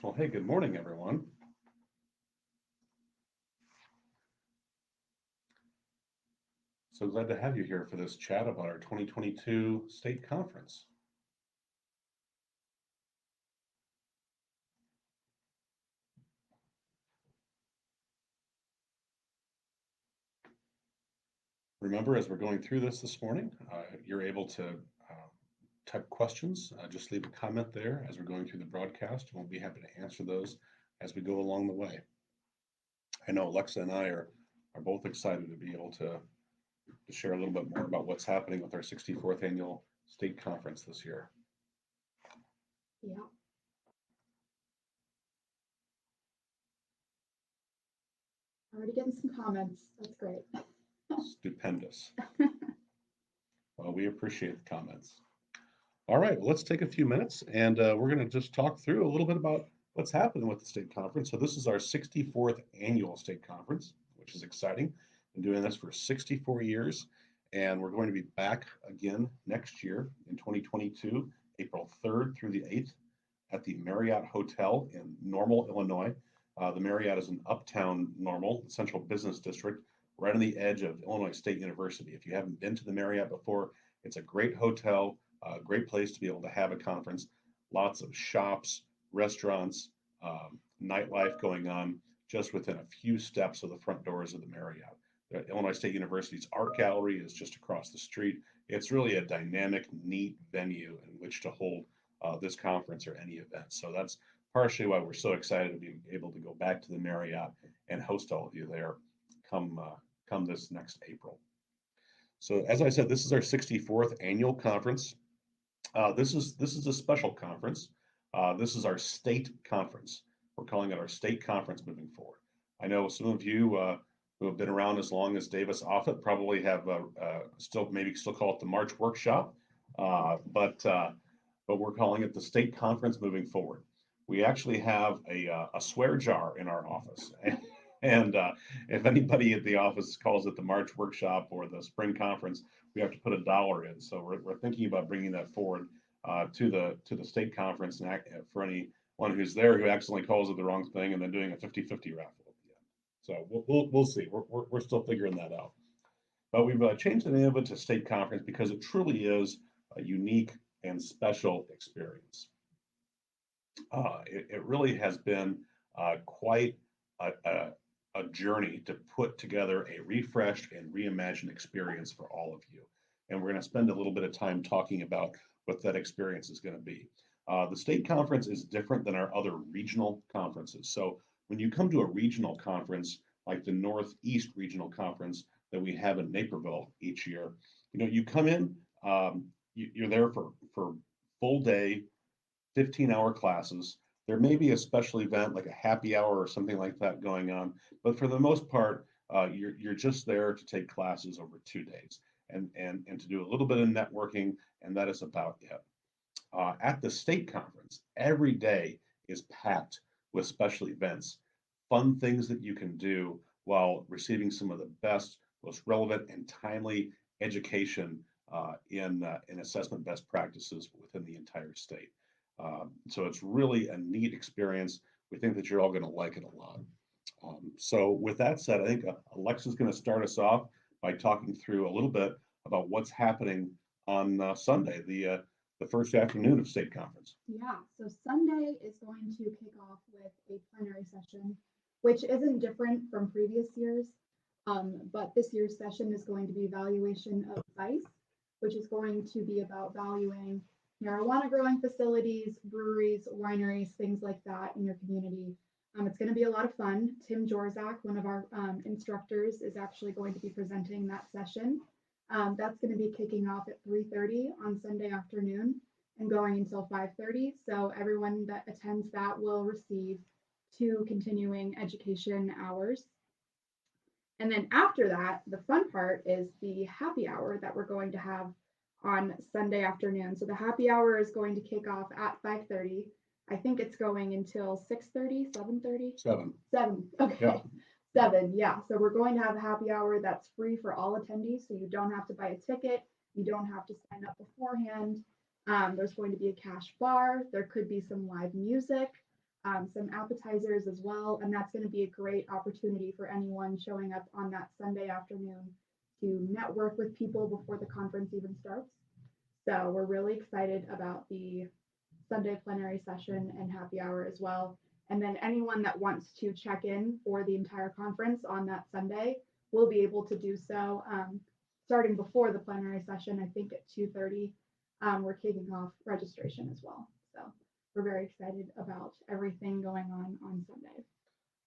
Well, hey, good morning, everyone. So glad to have you here for this chat about our 2022 state conference. Remember, as we're going through this morning, you're able to type questions. Just leave a comment there as we're going through the broadcast. We'll be happy to answer those as we go along the way. I know Alexa and I are both excited to be able to share a little bit more about what's happening with our 64th annual state conference this year. Yeah. Already getting some comments. That's great. Stupendous. Well, we appreciate the comments. All right, well, let's take a few minutes and we're going to just talk through a little bit about what's happening with the state conference. So this is our 64th annual state conference, which is exciting. Been doing this for 64 years, and we're going to be back again next year in 2022, April 3rd through the 8th at the Marriott Hotel in Normal, Illinois. The Marriott is in uptown Normal, central business district, right on the edge of Illinois State University. If you haven't been to the Marriott before, it's a great hotel, a great place to be able to have a conference. Lots of shops, restaurants, nightlife going on just within a few steps of the front doors of the Marriott. The Illinois State University's art gallery is just across the street. It's really a dynamic, neat venue in which to hold this conference or any event. So that's partially why we're so excited to be able to go back to the Marriott and host all of you there come come this next April. So as I said, this is our 64th annual conference. This is a special conference. This is our state conference. We're calling it our state conference moving forward. I know some of you who have been around as long as Davis Offit probably have still call it the March workshop, but we're calling it the state conference moving forward. We actually have a swear jar in our office. And if anybody at the office calls it the March workshop or the spring conference, we have to put $1 in. So we're thinking about bringing that forward to the state conference and for anyone who's there who accidentally calls it the wrong thing and then doing a 50-50 raffle at the end. So we'll see. We're still figuring that out. But we've changed the name of it to state conference because it truly is a unique and special experience. It really has been quite a journey to put together a refreshed and reimagined experience for all of you. And we're going to spend a little bit of time talking about what that experience is going to be. The state conference is different than our other regional conferences. So when you come to a regional conference, like the Northeast Regional Conference that we have in Naperville each year, you come in, you're there for full day, 15-hour classes. There may be a special event like a happy hour or something like that going on, but for the most part, you're just there to take classes over 2 days and to do a little bit of networking, and that is about it. At the state conference, every day is packed with special events, fun things that you can do while receiving some of the best, most relevant, and timely education in assessment best practices within the entire state. So it's really a neat experience. We think that you're all going to like it a lot. So with that said, I think Alexa's going to start us off by talking through a little bit about what's happening on Sunday, the first afternoon of state conference. Yeah, so Sunday is going to kick off with a plenary session, which isn't different from previous years. But this year's session is going to be evaluation of advice, which is going to be about valuing marijuana growing facilities, breweries, wineries, things like that in your community. It's going to be a lot of fun. Tim Jorzak, one of our instructors, is actually going to be presenting that session. That's going to be kicking off at 3:30 on Sunday afternoon and going until 5:30. So everyone that attends that will receive 2 continuing education hours. And then after that, the fun part is the happy hour that we're going to have on Sunday afternoon. So the happy hour is going to kick off at 5:30. I think it's going until 6:30, 7:30? 7. 7. Okay. Yeah. 7. Yeah. So we're going to have a happy hour that's free for all attendees. So you don't have to buy a ticket. You don't have to sign up beforehand. There's going to be a cash bar. There could be some live music. some appetizers as well. And that's going to be a great opportunity for anyone showing up on that Sunday afternoon to network with people before the conference even starts. So we're really excited about the Sunday plenary session and happy hour as well. And then anyone that wants to check in for the entire conference on that Sunday will be able to do so starting before the plenary session. I think at 2:30, we're kicking off registration as well. So we're very excited about everything going on Sunday.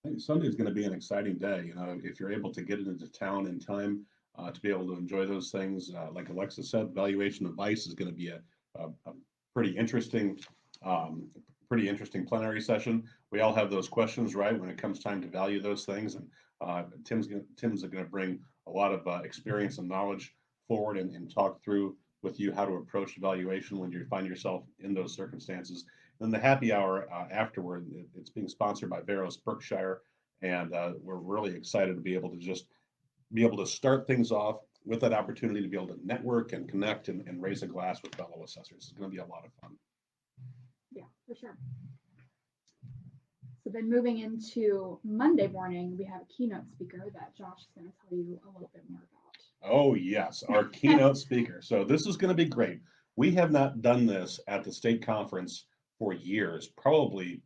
I think Sunday is going to be an exciting day. You know, if you're able to get into town in time to be able to enjoy those things, like Alexa said, valuation advice is going to be a pretty interesting, um, plenary session. We all have those questions, right, when it comes time to value those things, and Tim's going to bring a lot of experience and knowledge forward and talk through with you how to approach evaluation when you find yourself in those circumstances. Then the happy hour afterward, it's being sponsored by Veros Berkshire, and we're really excited to be able to just be able to start things off with that opportunity to be able to network and connect and raise a glass with fellow assessors. It's going to be a lot of fun. Yeah, for sure. So then moving into Monday morning, we have a keynote speaker that Josh is going to tell you a little bit more about. Oh, yes, our keynote speaker. So this is going to be great. We have not done this at the state conference for years, probably,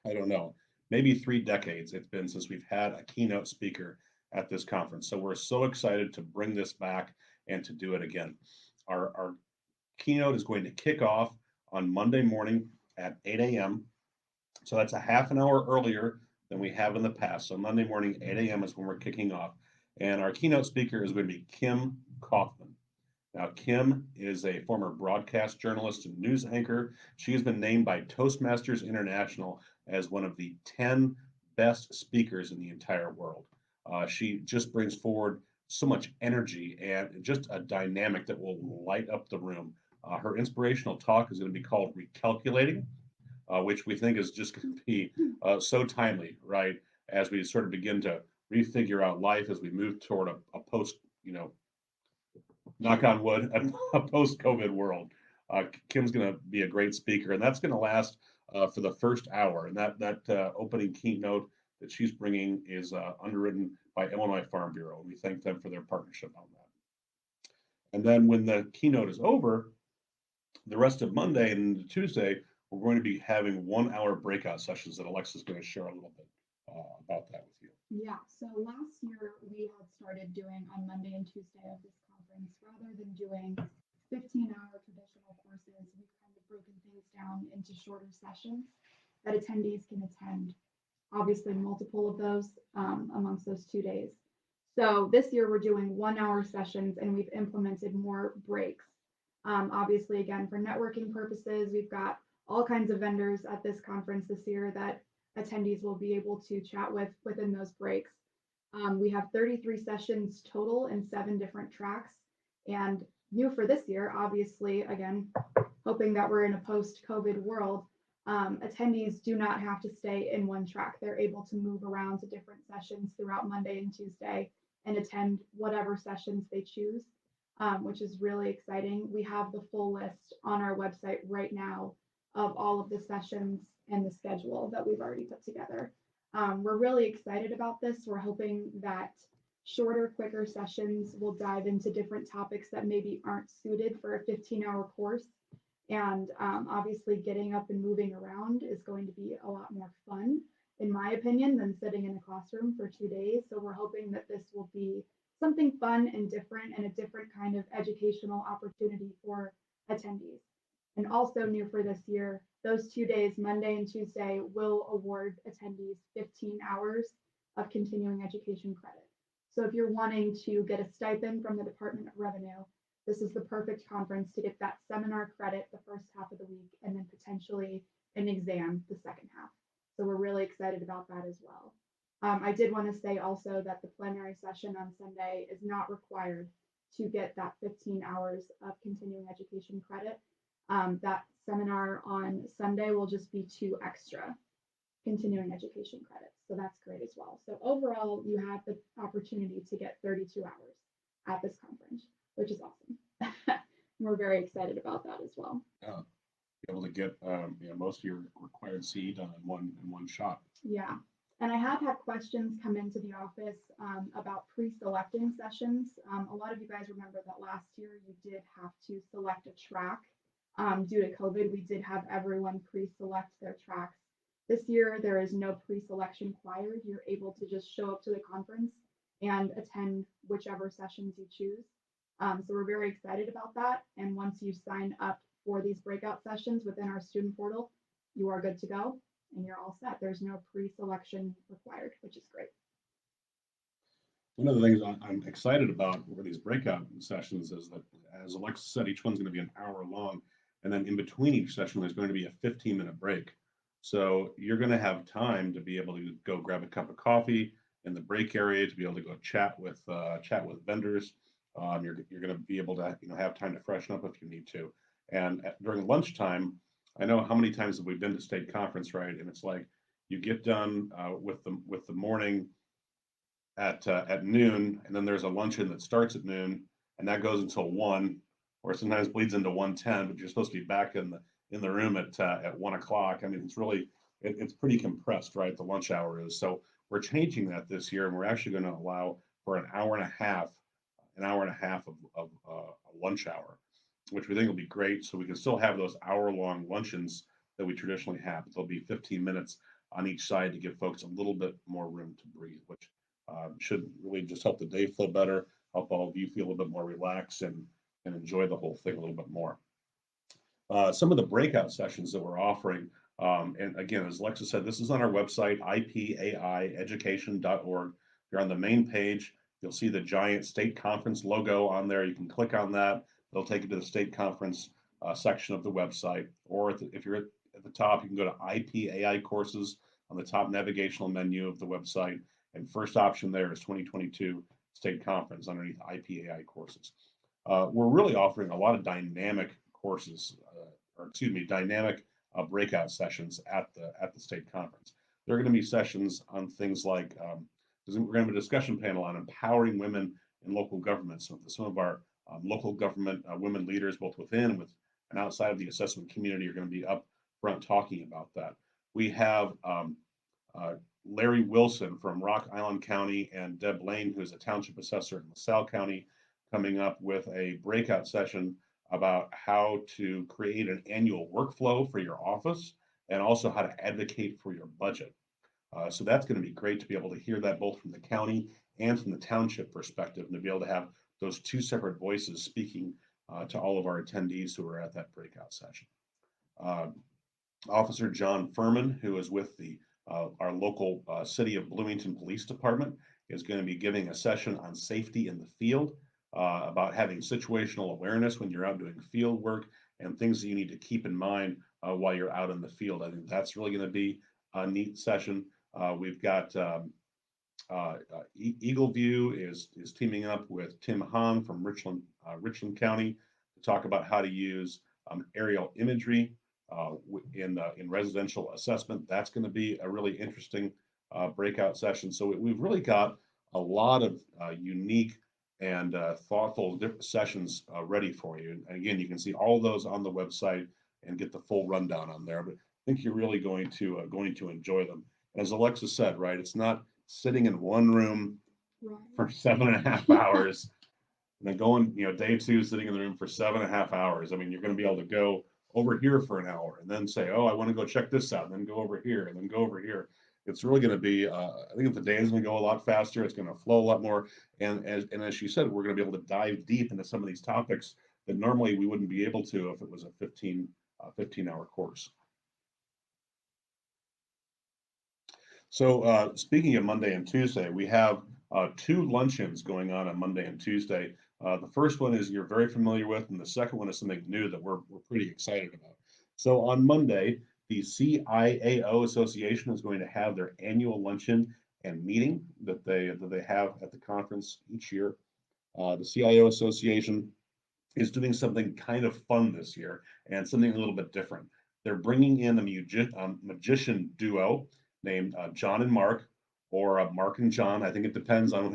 I don't know, maybe 3 decades it's been since we've had a keynote speaker at this conference. So we're so excited to bring this back and to do it again. Our keynote is going to kick off on Monday morning at 8 a.m. So that's a half an hour earlier than we have in the past. So Monday morning, 8 a.m. is when we're kicking off. And our keynote speaker is going to be Kim Kaufman. Now, Kim is a former broadcast journalist and news anchor. She has been named by Toastmasters International as one of the 10 best speakers in the entire world. She just brings forward so much energy and just a dynamic that will light up the room. Her inspirational talk is going to be called Recalculating, which we think is just going to be so timely, right? As we sort of begin to refigure out life as we move toward a post, knock on wood, a post-COVID world. Kim's going to be a great speaker, and that's going to last for the first hour. And that opening keynote that she's bringing is underwritten by Illinois Farm Bureau. We thank them for their partnership on that. And then when the keynote is over, the rest of Monday and into Tuesday, we're going to be having 1-hour breakout sessions that Alexa's going to share a little bit about that with you. Yeah, so last year we had started doing on Monday and Tuesday of this conference, rather than doing 15-hour traditional courses, we've kind of broken things down into shorter sessions that attendees can attend. Obviously, multiple of those amongst those 2 days. So this year we're doing 1-hour sessions, and we've implemented more breaks. Obviously, again, for networking purposes, we've got all kinds of vendors at this conference this year that attendees will be able to chat with within those breaks. We have 33 sessions total in 7 different tracks. And new for this year, obviously, again, hoping that we're in a post-COVID world, attendees do not have to stay in one track. They're able to move around to different sessions throughout Monday and Tuesday and attend whatever sessions they choose, which is really exciting. We have the full list on our website right now of all of the sessions and the schedule that we've already put together. We're really excited about this. We're hoping that shorter, quicker sessions will dive into different topics that maybe aren't suited for a 15-hour course. And obviously getting up and moving around is going to be a lot more fun, in my opinion, than sitting in a classroom for 2 days. So we're hoping that this will be something fun and different, and a different kind of educational opportunity for attendees. And also new for this year, those 2 days, Monday and Tuesday, will award attendees 15 hours of continuing education credit. So if you're wanting to get a stipend from the Department of Revenue, this is the perfect conference to get that seminar credit the first half of the week, and then potentially an exam the second half. So we're really excited about that as well. I did want to say also that the plenary session on Sunday is not required to get that 15 hours of continuing education credit. That seminar on Sunday will just be 2 extra continuing education credits. So that's great as well. So overall, you have the opportunity to get 32 hours at this conference, which is awesome. We're very excited about that as well. be able to get most of your required CE done in one shot. Yeah. And I have had questions come into the office about pre-selecting sessions. A lot of you guys remember that last year you did have to select a track. Due to COVID, we did have everyone pre-select their tracks. This year, there is no pre-selection required. You're able to just show up to the conference and attend whichever sessions you choose. So we're very excited about that. And once you sign up for these breakout sessions within our student portal, you are good to go and you're all set. There's no pre-selection required, which is great. One of the things I'm excited about for these breakout sessions is that, as Alexa said, each one's going to be an hour long. And then in between each session, there's going to be a 15-minute break. So you're going to have time to be able to go grab a cup of coffee in the break area, to be able to go chat with vendors. You're going to be able to have time to freshen up if you need to. And during lunchtime, I know how many times have we been to state conference, right? And it's like you get done with the morning at noon, and then there's a luncheon that starts at noon, and that goes until 1, or sometimes bleeds into 1:10. But you're supposed to be back in the room at 1 o'clock. I mean, it's really it's pretty compressed, right? The lunch hour is. So we're changing that this year, and we're actually going to allow for an hour and a half of a lunch hour, which we think will be great. So we can still have those hour-long luncheons that we traditionally have. There'll be 15 minutes on each side to give folks a little bit more room to breathe, which should really just help the day flow better, help all of you feel a little bit more relaxed and enjoy the whole thing a little bit more. Some of the breakout sessions that we're offering, and again, as Alexa said, this is on our website, ipaiEducation.org. If you're on the main page, you'll see the giant state conference logo on there. You can click on that. It'll take you to the state conference section of the website. Or if you're at the top, you can go to IPAI courses on the top navigational menu of the website. And first option there is 2022 state conference underneath IPAI courses. We're really offering a lot of dynamic courses, dynamic breakout sessions at the state conference. There are going to be sessions on things like we're going to have a discussion panel on empowering women in local government. So some of our local government women leaders, both within and outside of the assessment community, are going to be up front talking about that. We have Larry Wilson from Rock Island County and Deb Lane, who is a township assessor in LaSalle County, coming up with a breakout session about how to create an annual workflow for your office and also how to advocate for your budget. So that's going to be great to be able to hear that both from the county and from the township perspective, and to be able to have those two separate voices speaking to all of our attendees who are at that breakout session. Officer John Furman, who is with our local City of Bloomington Police Department, is going to be giving a session on safety in the field, about having situational awareness when you're out doing field work and things that you need to keep in mind while you're out in the field. I think that's really going to be a neat session. We've got Eagle View is teaming up with Tim Hahn from Richland County to talk about how to use aerial imagery in residential assessment. That's going to be a really interesting breakout session. So we've really got a lot of unique and thoughtful different sessions ready for you. And again, you can see all those on the website and get the full rundown on there. But I think you're really going to enjoy them. As Alexa said, right, it's not sitting in one room for 7.5 hours and then going, day 2 sitting in the room for 7.5 hours. I mean, you're going to be able to go over here for an hour and then say, oh, I want to go check this out, and then go over here and then go over here. It's really going to be, I think the day is going to go a lot faster. It's going to flow a lot more. And as she said, we're going to be able to dive deep into some of these topics that normally we wouldn't be able to if it was a 15-hour course. So speaking of Monday and Tuesday, we have 2 luncheons going on Monday and Tuesday. The first one is you're very familiar with, and the second one is something new that we're pretty excited about. So on Monday, the CIAO Association is going to have their annual luncheon and meeting that they have at the conference each year. The CIAO Association is doing something kind of fun this year and something a little bit different. They're bringing in a magician duo named John and Mark, or Mark and John. I think it depends on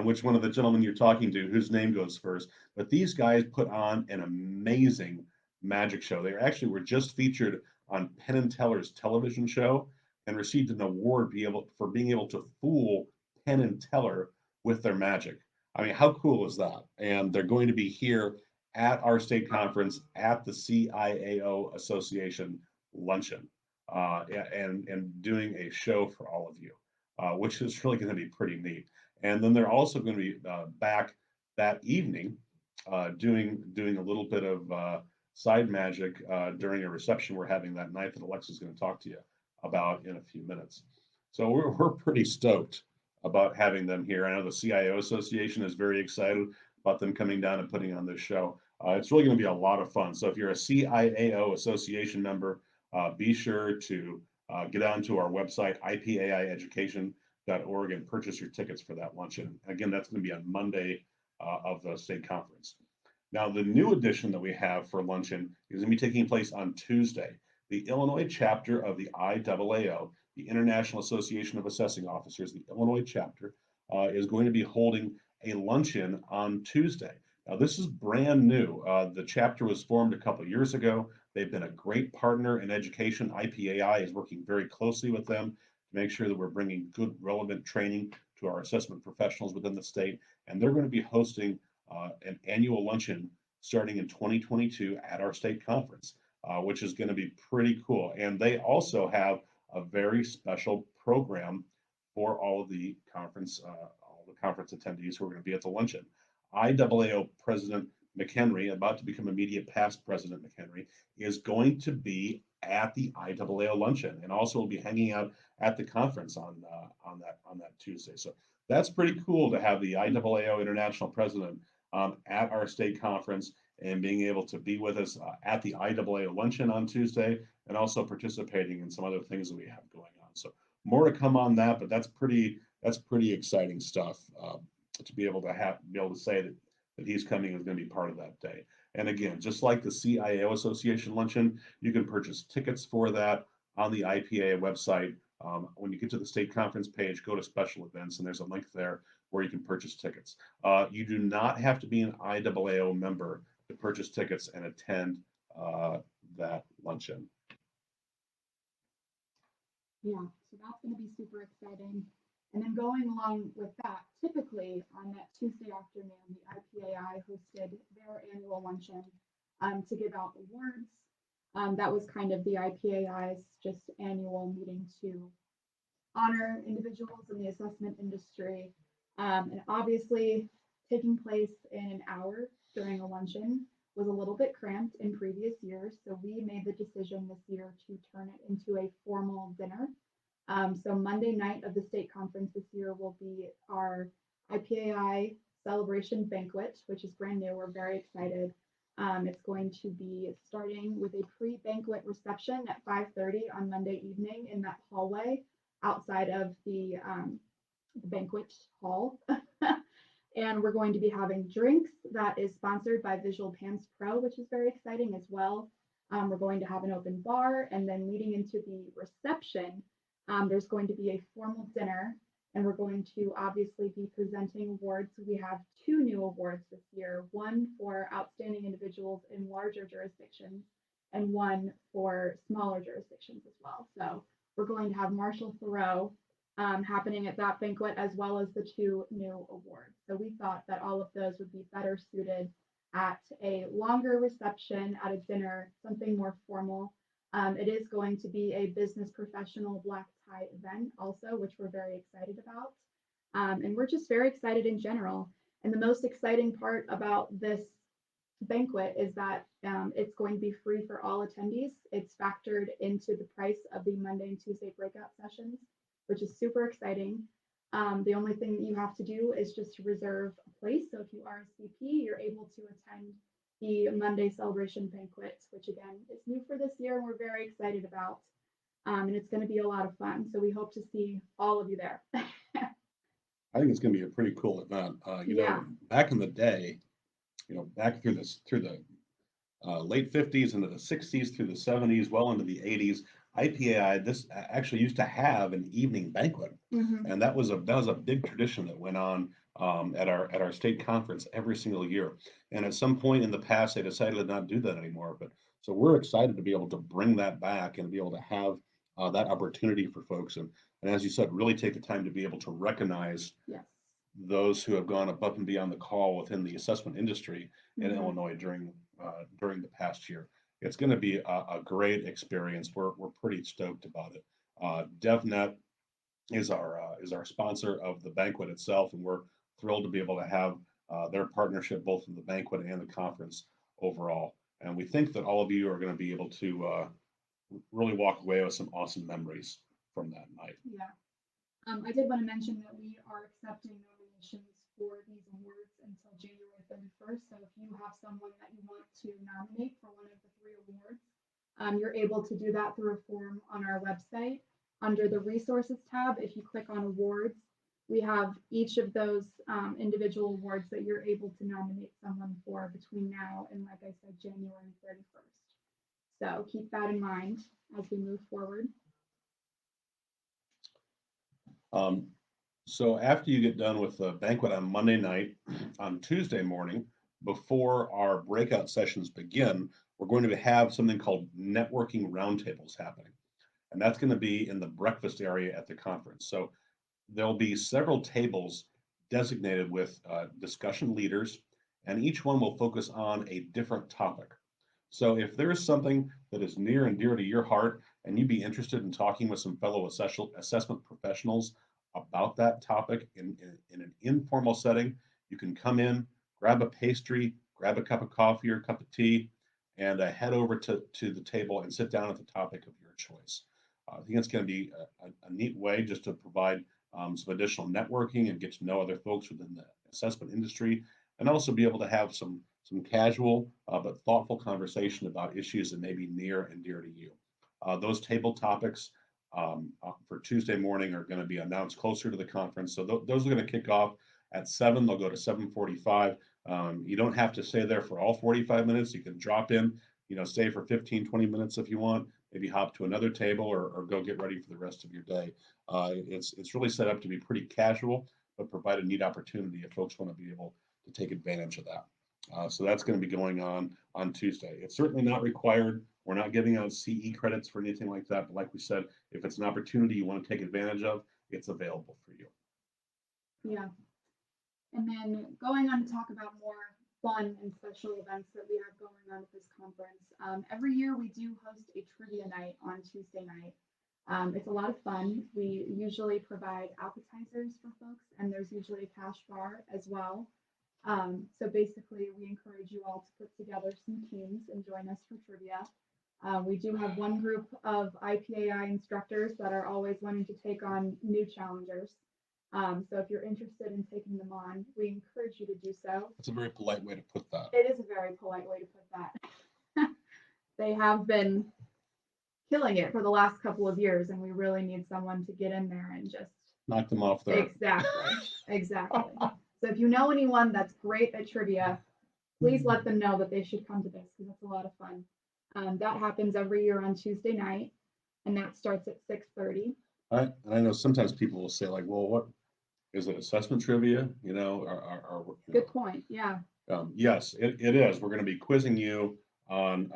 which one of the gentlemen you're talking to, whose name goes first. But these guys put on an amazing magic show. They actually were just featured on Penn and Teller's television show and received an award for being able to fool Penn and Teller with their magic. I mean, how cool is that? And they're going to be here at our state conference at the CIAO Association luncheon, and doing a show for all of you, which is really going to be pretty neat. And then they're also going to be back that evening, doing a little bit of side magic during a reception we're having that night that Alexa's going to talk to you about in a few minutes. So we're pretty stoked about having them here. I know the CIO Association is very excited about them coming down and putting on this show. It's really going to be a lot of fun. So if you're a CIAO Association member, be sure to get onto our website, ipaiEducation.org, and purchase your tickets for that luncheon. Again, that's going to be on Monday of the state conference. Now, the new edition that we have for luncheon is going to be taking place on Tuesday. The Illinois chapter of the IAAO, the International Association of Assessing Officers, the Illinois chapter, is going to be holding a luncheon on Tuesday. Now, this is brand new. The chapter was formed a couple of years ago. They've been a great partner in education. IPAI is working very closely with them to make sure that we're bringing good, relevant training to our assessment professionals within the state. And they're going to be hosting an annual luncheon starting in 2022 at our state conference, which is going to be pretty cool. And they also have a very special program for all the conference attendees who are going to be at the luncheon. IAAO President McHenry, about to become immediate past President McHenry, is going to be at the IAAO luncheon, and also will be hanging out at the conference on that Tuesday. So that's pretty cool to have the IAAO International President at our state conference and being able to be with us at the IAAO luncheon on Tuesday, and also participating in some other things that we have going on. So more to come on that, but that's pretty exciting stuff to be able to say that he's coming is going to be part of that day. And again, just like the CIAO Association luncheon, you can purchase tickets for that on the IPA website. When you get to the state conference page, go to special events, and there's a link there where you can purchase tickets. You do not have to be an IAAO member to purchase tickets and attend that luncheon. Yeah, so that's going to be super exciting. And then going along with that, typically on that Tuesday afternoon, the IPAI hosted their annual luncheon to give out awards. That was kind of the IPAI's just annual meeting to honor individuals in the assessment industry. And obviously, taking place in an hour during a luncheon was a little bit cramped in previous years. So we made the decision this year to turn it into a formal dinner. So Monday night of the state conference this year will be our IPAI celebration banquet, which is brand new. We're very excited. It's going to be starting with a pre-banquet reception at 5:30 on Monday evening in that hallway outside of the banquet hall. And we're going to be having drinks that is sponsored by Visual Pans Pro, which is very exciting as well. We're going to have an open bar, and then leading into the reception, there's going to be a formal dinner, and we're going to obviously be presenting awards. We have 2 new awards this year, one for outstanding individuals in larger jurisdictions and one for smaller jurisdictions as well. So we're going to have Marshall Thoreau happening at that banquet, as well as the 2 new awards. So we thought that all of those would be better suited at a longer reception, at a dinner, something more formal. It is going to be a business professional black tie event also, which we're very excited about. And we're just very excited in general. And the most exciting part about this banquet is that it's going to be free for all attendees. It's factored into the price of the Monday and Tuesday breakout sessions, which is super exciting. The only thing that you have to do is just to reserve a place. So if you RSVP, you're able to attend the Monday celebration banquet, which again is new for this year and we're very excited about. And it's going to be a lot of fun. So we hope to see all of you there. I think it's going to be a pretty cool event. Yeah. Back in the day, back through the late 50s into the 60s, through the 70s, well into the 80s, IPAI this actually used to have an evening banquet, and that was a big tradition that went on at our state conference every single year. And at some point in the past, they decided to not do that anymore. But So we're excited to be able to bring that back and be able to have that opportunity for folks. And as you said, really take the time to be able to recognize Yes. those who have gone above and beyond the call within the assessment industry in Mhm. Illinois during the past year. It's going to be a great experience. We're pretty stoked about it. DevNet is our sponsor of the banquet itself, and we're thrilled to be able to have their partnership both in the banquet and the conference overall. And we think that all of you are going to be able to really walk away with some awesome memories from that night. Yeah. I did want to mention that we are accepting nominations for these awards until January 31st. So if you have someone that you want to nominate for one of the three awards, you're able to do that through a form on our website. Under the resources tab, if you click on awards, we have each of those individual awards that you're able to nominate someone for between now and, like I said, January 31st. So keep that in mind as we move forward. So after you get done with the banquet on Monday night, on Tuesday morning, before our breakout sessions begin, we're going to have something called networking roundtables happening. And that's going to be in the breakfast area at the conference. So there'll be several tables designated with discussion leaders, and each one will focus on a different topic. So if there's something that is near and dear to your heart, and you'd be interested in talking with some fellow assessment professionals about that topic in an informal setting, you can come in, grab a pastry, grab a cup of coffee or a cup of tea, and head over to the table and sit down at the topic of your choice. I think it's going to be a neat way just to provide some additional networking and get to know other folks within the assessment industry, and also be able to have some casual but thoughtful conversation about issues that may be near and dear to you. Those table topics for Tuesday morning are going to be announced closer to the conference. So those are going to kick off at 7. They'll go to 7:45. You don't have to stay there for all 45 minutes. You can drop in, stay for 15, 20 minutes if you want, maybe hop to another table or go get ready for the rest of your day. It's really set up to be pretty casual, but provide a neat opportunity if folks want to be able to take advantage of that. So that's going to be going on Tuesday. It's certainly not required. We're not giving out CE credits for anything like that. But like we said, if it's an opportunity you want to take advantage of, it's available for you. Yeah. And then going on to talk about more fun and special events that we have going on at this conference. Every year we do host a trivia night on Tuesday night. It's a lot of fun. We usually provide appetizers for folks, and there's usually a cash bar as well. So basically, we encourage you all to put together some teams and join us for trivia. We do have one group of IPAI instructors that are always wanting to take on new challengers. So if you're interested in taking them on, we encourage you to do so. That's a very polite way to put that. It is a very polite way to put that. They have been killing it for the last couple of years, and we really need someone to get in there and just knock them off there. Exactly. So if you know anyone that's great at trivia, please let them know that they should come to this because it's a lot of fun. That happens every year on Tuesday night, and that starts at 6:30. And I know sometimes people will say like, well, what is it, assessment trivia? Good point. Yeah. Yes, it is. We're going to be quizzing you on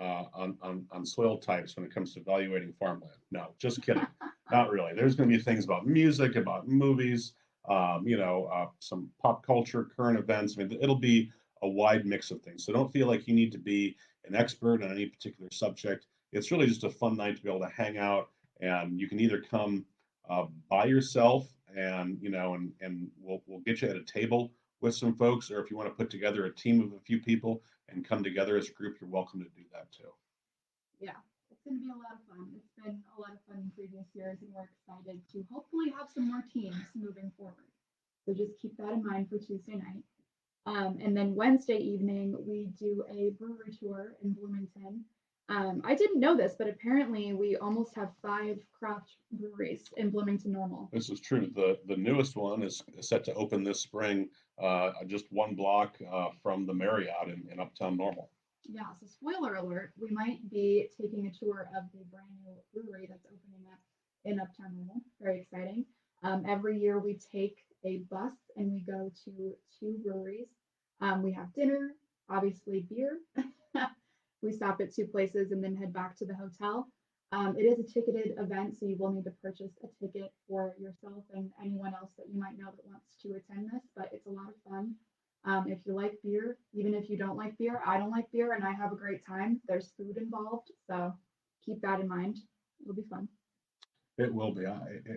soil types when it comes to evaluating farmland. No, just kidding. Not really. There's going to be things about music, about movies, some pop culture, current events. I mean, it'll be a wide mix of things. So don't feel like you need to be an expert on any particular subject. It's really just a fun night to be able to hang out, and you can either come by yourself and we'll get you at a table with some folks, or if you want to put together a team of a few people and come together as a group, you're welcome to do that too. Yeah, it's going to be a lot of fun. It's been a lot of fun in previous years, and we're excited to hopefully have some more teams moving forward. So just keep that in mind for Tuesday night. And then Wednesday evening, we do a brewery tour in Bloomington. I didn't know this, but apparently we almost have 5 craft breweries in Bloomington Normal. This is true. The newest one is set to open this spring, just one block from the Marriott in Uptown Normal. Yeah, so spoiler alert, we might be taking a tour of the brand new brewery that's opening up in Uptown Normal. Very exciting. Every year we take a bus and we go to 2 breweries. We have dinner, obviously beer. We stop at 2 places and then head back to the hotel. It is a ticketed event, so you will need to purchase a ticket for yourself and anyone else that you might know that wants to attend this, but it's a lot of fun. If you like beer, even if you don't like beer, I don't like beer and I have a great time. There's food involved, so keep that in mind. It'll be fun. It will be.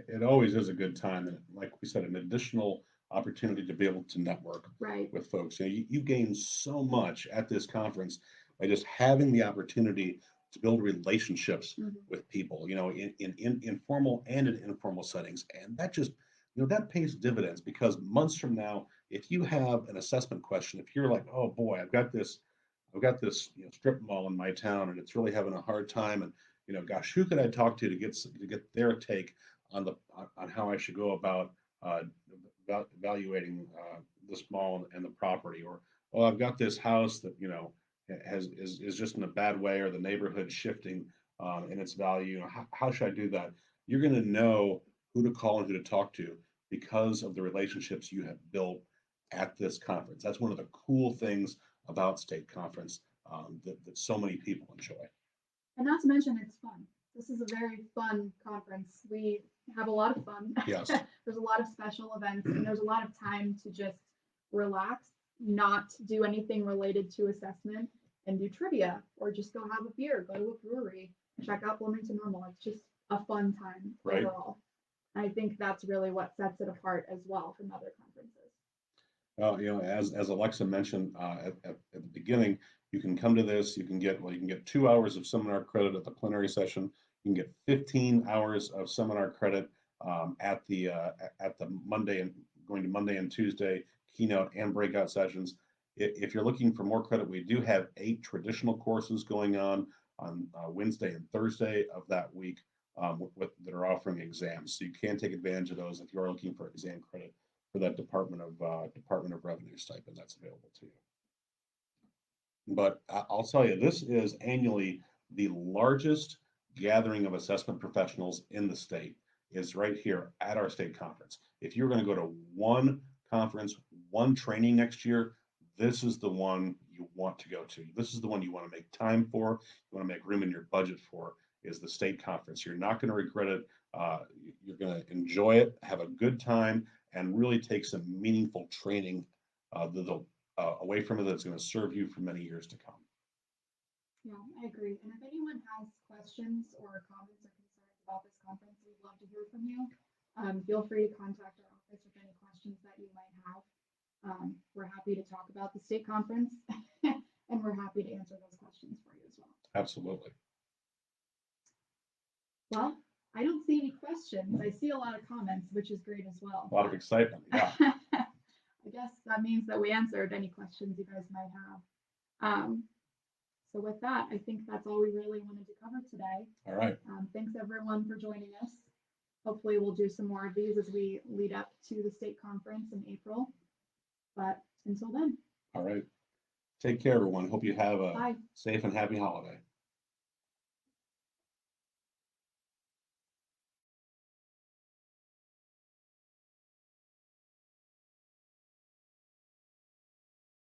It always is a good time. And like we said, an additional opportunity to be able to network Right. with folks. You gain so much at this conference by just having the opportunity to build relationships Mhm. with people, in informal and in informal settings. And that just, that pays dividends because months from now, if you have an assessment question, if you're like, oh boy, I've got this strip mall in my town and it's really having a hard time, and gosh, who could I talk to get their take on how I should go about uh, evaluating this mall and the property, or oh, I've got this house that is just in a bad way, or the neighborhood shifting in its value. How should I do that? You're going to know who to call and who to talk to because of the relationships you have built at this conference. That's one of the cool things about state conference that so many people enjoy. And not to mention, it's fun. This is a very fun conference. We have a lot of fun. Yes. There's a lot of special events, and there's a lot of time to just relax, not do anything related to assessment, and do trivia, or just go have a beer, go to a brewery, check out Bloomington Normal. It's just a fun time Right. overall. I think that's really what sets it apart as well from other conferences. As Alexa mentioned at the beginning, you can come to this. You can get 2 hours of seminar credit at the plenary session. You can get 15 hours of seminar credit at the Monday and going to Monday and Tuesday keynote and breakout sessions. If you're looking for more credit, we do have 8 traditional courses going on Wednesday and Thursday of that week that are offering exams. So you can take advantage of those if you're looking for exam credit for that Department of Revenue stipend that's available to you. But I'll tell you, this is annually the largest gathering of assessment professionals in the state is right here at our state conference. If you're going to go to one conference, one training next year, this is the one you want to go to. This is the one you want to make time for. You want to make room in your budget for is the state conference. You're not going to regret it. You're going to enjoy it, have a good time, and really take some meaningful training away from it that's going to serve you for many years to come. Yeah, I agree. And if anyone has questions or comments or concerns about this conference, we'd love to hear from you. Feel free to contact our office with any questions that you might have. We're happy to talk about the state conference and we're happy to answer those questions for you as well. Absolutely. Well, I don't see any questions. I see a lot of comments, which is great as well. A lot of excitement. Yeah. I guess that means that we answered any questions you guys might have. So with that, I think that's all we really wanted to cover today. All right. Thanks everyone for joining us. Hopefully we'll do some more of these as we lead up to the state conference in April. But until then. All right. Take care, everyone. Hope you have a Bye. safe and happy holiday.